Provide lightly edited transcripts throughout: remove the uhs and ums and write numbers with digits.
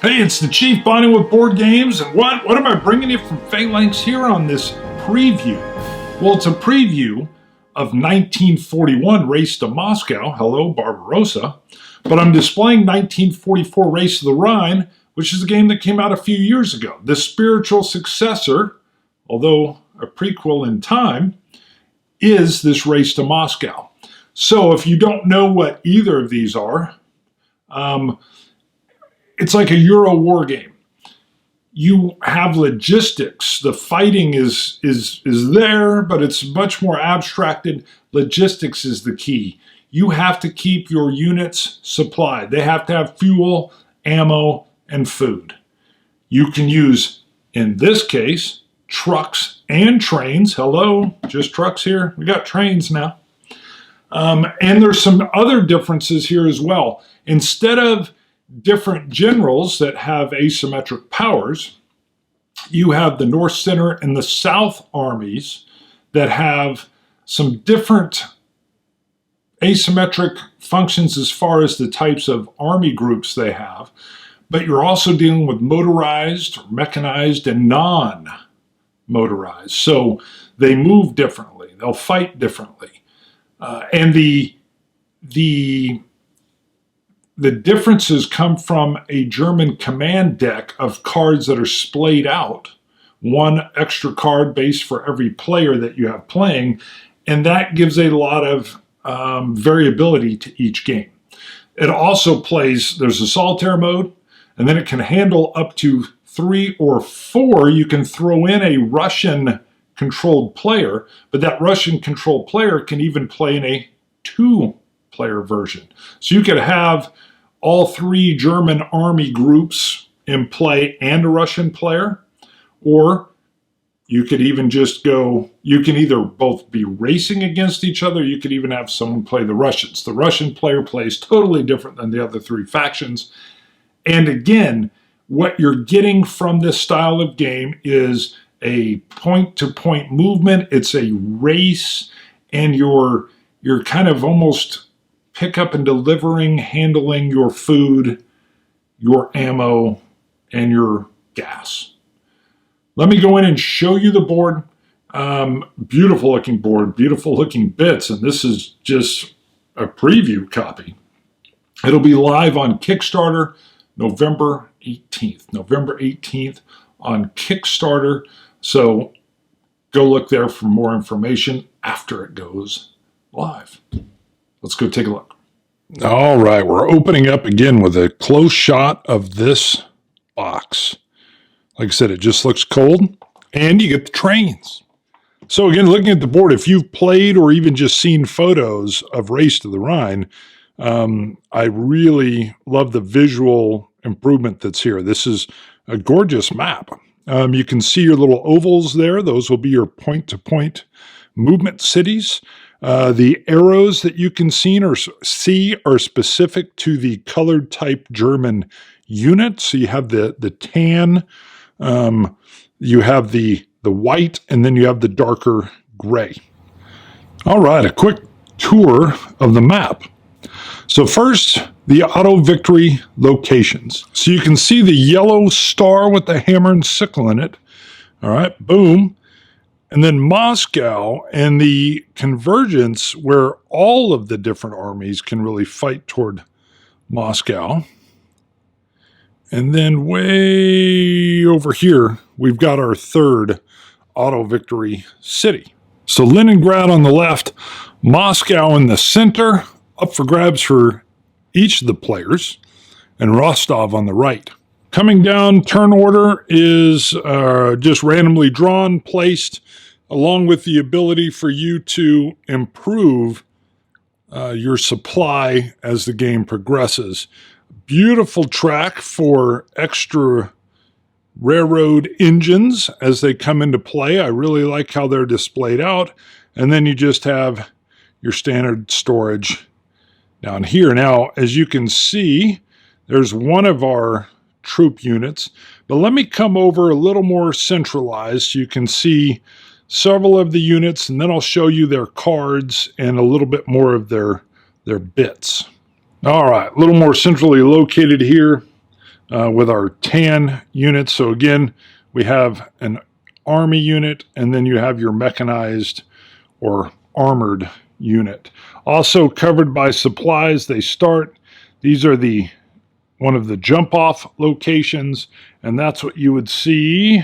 Hey, it's the Chief Bonding with Board Games, and what am I bringing you from PHALANX here on this preview? Well, it's a preview of 1941 Race to Moscow, hello Barbarossa, but I'm displaying 1944 Race to the Rhine, which is a game that came out a few years ago. The spiritual successor, although a prequel in time, is this Race to Moscow. So if you don't know what either of these are, it's like a Euro war game. You have logistics. The fighting is there, but it's much more abstracted. Logistics is the key. You have to keep your units supplied. They have to have fuel, ammo, and food. You can use, in this case, trucks and trains. Hello, just trucks here. We got trains now. And there's some other differences here as well. Instead of different generals that have asymmetric powers, you have the North Center and the South armies that have some different asymmetric functions as far as the types of army groups they have, but you're also dealing with motorized, mechanized, and non-motorized. So they move differently, they'll fight differently. And the differences come from a German command deck of cards that are splayed out, one extra card base for every player that you have playing, and that gives a lot of variability to each game. It also plays, there's a Solitaire Mode, and then it can handle up to 3 or 4. You can throw in a Russian-controlled player, but that Russian-controlled player can even play in a 2-player version. So you could have all 3 German army groups in play and a Russian player, or you could even just go, you can either both be racing against each other, you could even have someone play the Russians. The Russian player plays totally different than the other 3 factions. And again, what you're getting from this style of game is a point-to-point movement. It's a race, and you're kind of almost pick up and delivering, handling your food, your ammo, and your gas. Let me go in and show you the board. Beautiful looking board, beautiful looking bits, and this is just a preview copy. It'll be live on Kickstarter November 18th. November 18th on Kickstarter. So go look there for more information after it goes live. Let's go take a look. All right, we're opening up again with a close shot of this box. Like I said, it just looks cold, and you get the trains. So again, looking at the board, if you've played or even just seen photos of Race to the Rhine, I really love the visual improvement that's here. This is a gorgeous map. You can see your little ovals there. Those will be your point-to-point movement cities. The arrows that you can see are specific to the colored type German unit. So you have the tan, you have the white, and then you have the darker gray. All right, a quick tour of the map. So first, the auto victory locations. So you can see the yellow star with the hammer and sickle in it. All right, boom. And then Moscow and the convergence where all of the different armies can really fight toward Moscow. And then way over here, we've got our third auto victory city. So Leningrad on the left, Moscow in the center, up for grabs for each of the players, and Rostov on the right. Coming down, turn order is just randomly drawn, placed, along with the ability for you to improve your supply as the game progresses. Beautiful track for extra railroad engines as they come into play. I really like how they're displayed out. And then you just have your standard storage down here. Now, as you can see, there's one of our troop units, but let me come over a little more centralized so you can see several of the units, and then I'll show you their cards and a little bit more of their bits. All right, a little more centrally located here. with our tan units. So again, we have an army unit, and then you have your mechanized or armored unit. Also covered by supplies, these are one of the jump off locations, and that's what you would see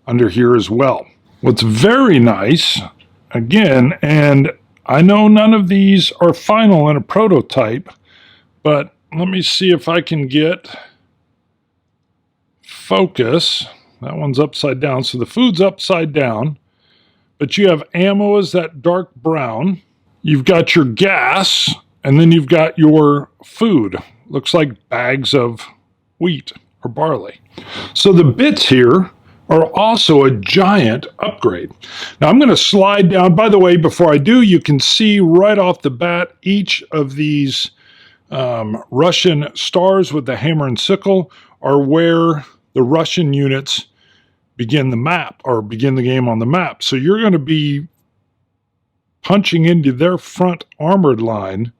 under here as well. What's very nice, again, and I know none of these are final in a prototype, but let me see if I can get focus. That one's upside down, so the food's upside down, but you have ammo as that dark brown. You've got your gas, and then you've got your food. Looks like bags of wheat or barley. So the bits here are also a giant upgrade. Now I'm going to slide down. By the way, before I do, you can see right off the bat each of these Russian stars with the hammer and sickle are where the Russian units begin the map or begin the game on the map. So you're going to be punching into their front armored line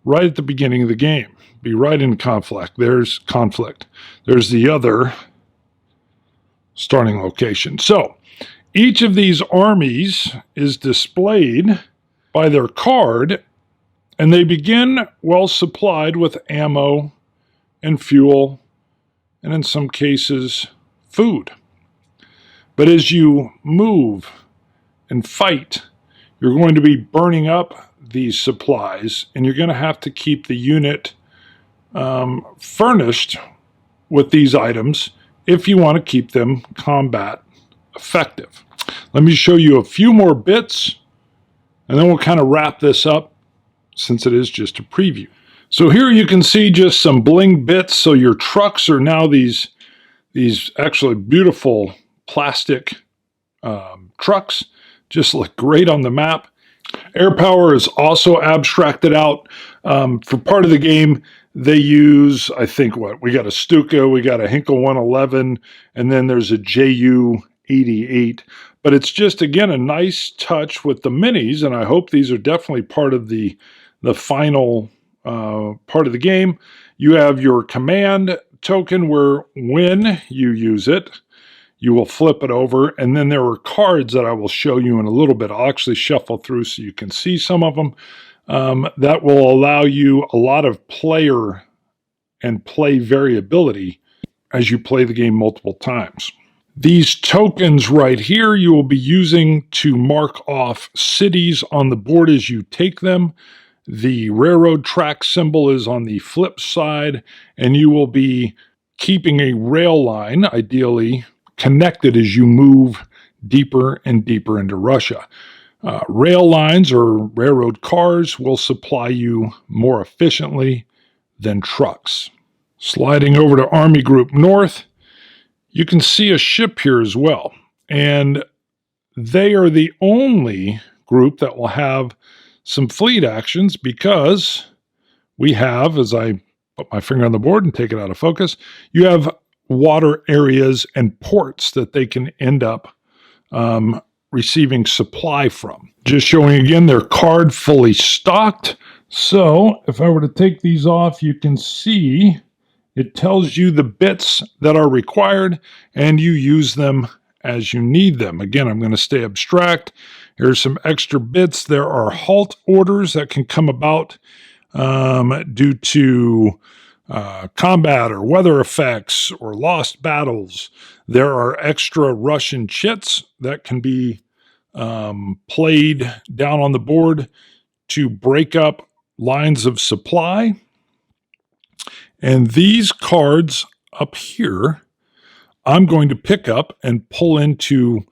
right at the beginning of the game. Be right in conflict. There's conflict. There's the other starting location. So each of these armies is displayed by their card, and they begin well supplied with ammo and fuel, and in some cases, food. But as you move and fight, you're going to be burning up these supplies, and you're going to have to keep the unit furnished with these items if you want to keep them combat effective. Let me show you a few more bits, and then we'll kind of wrap this up since it is just a preview. So here you can see just some bling bits. So your trucks are now these actually beautiful plastic trucks, just look great on the map. Air power is also abstracted out. For part of the game, they use, I think, we got a Stuka, we got a Hinkle 111, and then there's a JU 88. But it's just, again, a nice touch with the minis, and I hope these are definitely part of the final part of the game. You have your command token where when you use it, you will flip it over, and then there are cards that I will show you in a little bit. I'll actually shuffle through so you can see some of them. That will allow you a lot of player and play variability as you play the game multiple times. These tokens right here you will be using to mark off cities on the board as you take them. The railroad track symbol is on the flip side, and you will be keeping a rail line, ideally, connected as you move deeper and deeper into Russia. Rail lines or railroad cars will supply you more efficiently than trucks. Sliding over to Army Group North, you can see a ship here as well. And they are the only group that will have some fleet actions because we have, as I put my finger on the board and take it out of focus, you have water areas and ports that they can end up receiving supply from. Just showing again their card fully stocked. So if I were to take these off, you can see it tells you the bits that are required and you use them as you need them. Again, I'm going to stay abstract. Here's some extra bits. There are halt orders that can come about due to combat or weather effects or lost battles. There are extra Russian chits that can be played down on the board to break up lines of supply. And these cards up here, I'm going to pick up and pull into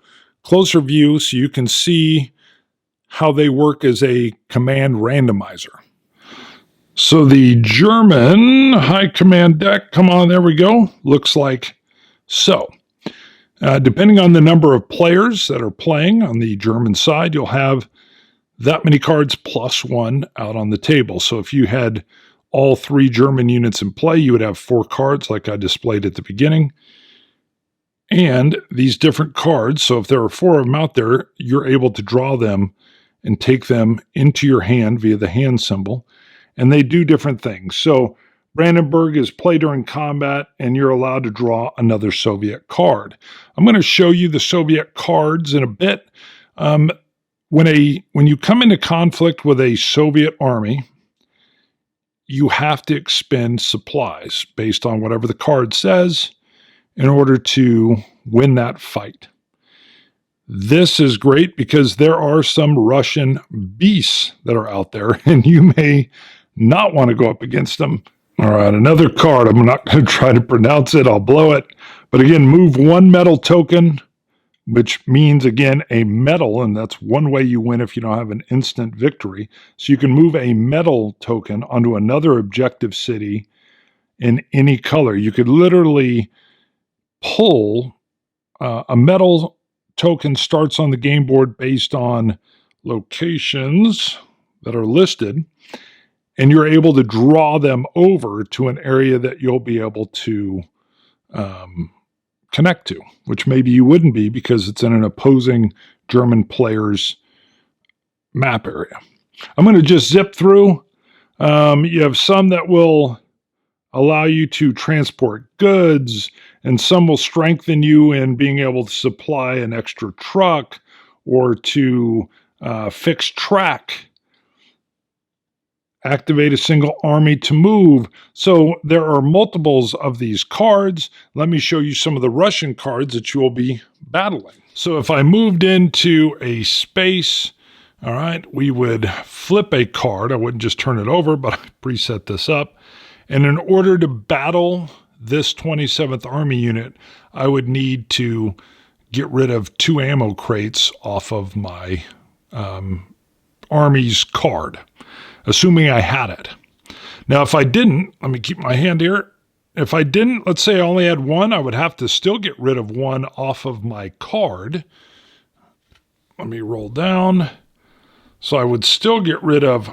closer view so you can see how they work as a command randomizer. So the German high command deck, come on, there we go, looks like so. Depending on the number of players that are playing on the German side, you'll have that many cards plus one out on the table. So if you had all three German units in play, you would have 4 cards like I displayed at the beginning. And these different cards, so if there are 4 of them out there, you're able to draw them and take them into your hand via the hand symbol. And they do different things. So Brandenburg is play during combat, and you're allowed to draw another Soviet card. I'm going to show you the Soviet cards in a bit. When you come into conflict with a Soviet army, you have to expend supplies based on whatever the card says in order to win that fight. This is great because there are some Russian beasts that are out there, and you may not want to go up against them. All right, another card. I'm not going to try to pronounce it. I'll blow it. But again, move one medal token, which means, again, a medal, and that's one way you win if you don't have an instant victory. So you can move a medal token onto another objective city in any color. You could literally pull a medal token starts on the game board based on locations that are listed, and you're able to draw them over to an area that you'll be able to connect to, which maybe you wouldn't be because it's in an opposing German player's map area. I'm going to just zip through. You have some that will allow you to transport goods, and some will strengthen you in being able to supply an extra truck or to fix track. Activate a single army to move. So there are multiples of these cards. Let me show you some of the Russian cards that you will be battling. So if I moved into a space, all right, we would flip a card. I wouldn't just turn it over, but I preset this up. And in order to battle this 27th Army unit, I would need to get rid of 2 ammo crates off of my Army's card, assuming I had it. Now, if I didn't, let me keep my hand here. If I didn't, let's say I only had 1, I would have to still get rid of 1 off of my card. Let me roll down. So I would still get rid of,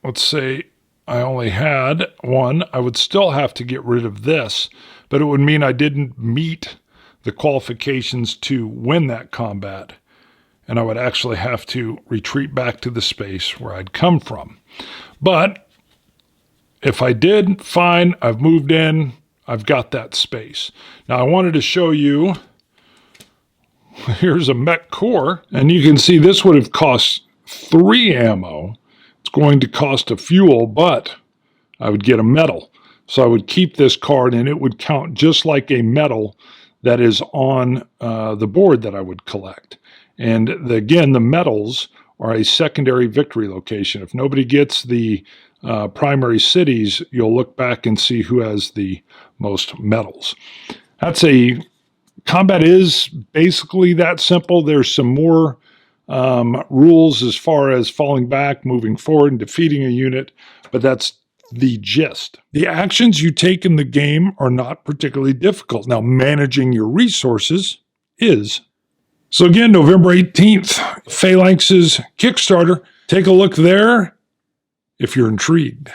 let's say I only had 1. I would still have to get rid of this, but it would mean I didn't meet the qualifications to win that combat, and I would actually have to retreat back to the space where I'd come from. But if I did, fine, I've moved in, I've got that space. Now I wanted to show you, here's a mech core, and you can see this would have cost 3 ammo. It's going to cost a fuel, but I would get a medal. So I would keep this card, and it would count just like a medal that is on the board that I would collect. And again, the medals are a secondary victory location. If nobody gets the primary cities, you'll look back and see who has the most medals. Combat is basically that simple. There's some more rules as far as falling back, moving forward, and defeating a unit, but that's the gist. The actions you take in the game are not particularly difficult. Now, managing your resources is. So again, November 18th, PHALANX's Kickstarter. Take a look there if you're intrigued.